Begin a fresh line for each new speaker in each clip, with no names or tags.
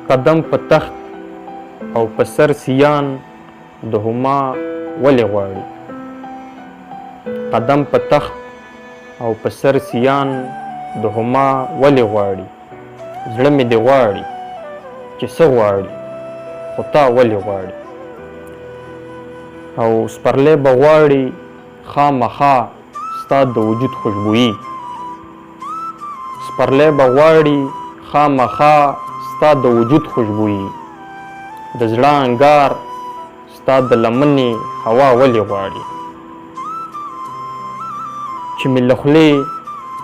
قدم په تخت او په سر سیان د هما ولې غواړي. قدم په تخت او په سر سیان د هما ولې غواړي. زړه مې دې غواړي چې څه غواړي خو تا ولې غواړي. او سپرلی به غواړي خامخا ستا د وجود خوشبويي. سپرلی به غواړي خامخا ستا د وجود خوشبويي. د زړه انګار ستا د لمنې هوا ولې غواړي. چې مې له خولې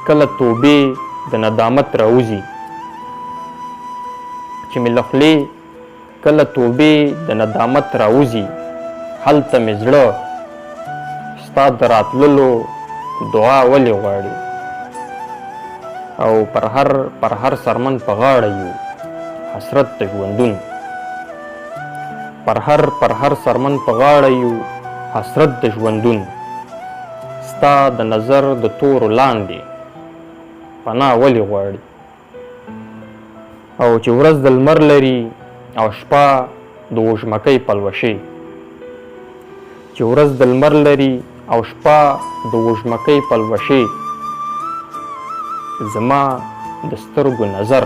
کله توبې د ندامت راوځي. چې مې له خولې کله توبې د ندامت راوځي. هلته مې زړه ستا د راتللو دعا ولې غواړي. او پر هر سرمن په غاړه یو حسرت د ژوندون. پر هر سرمن په غاړه یو حسرت د ژوندون. ستا د نظر د تورو لاندې پناه ولې غواړي. او چې ورځ د لمر لري او شپه د وږمکۍ پلوشې. چې ورځ د لمر لري او شپه د وږمکۍ پلوشې. زما د سترګو نظر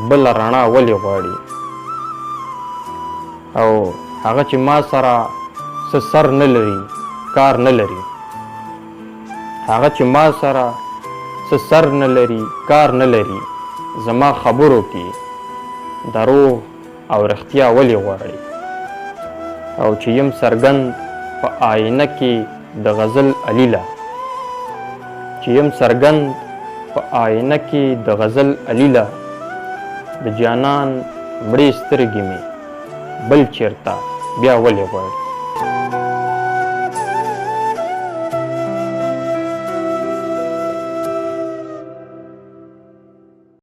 بله رڼا ولې غواړي. او هغه چې ما سره څه سر نه لري کار نه لري. هغه چې ما سره څه سر نه لري کار نه لري. زما خبرو کې دروغ او رښتیا ولې غواړي. او چې یم څرګند په آینه کې د غزل علیله. چې یم څرګند په آینه کې د غزل علیله. د جانان مړې سترګې مې بل چېرته بیا ولې غواړي.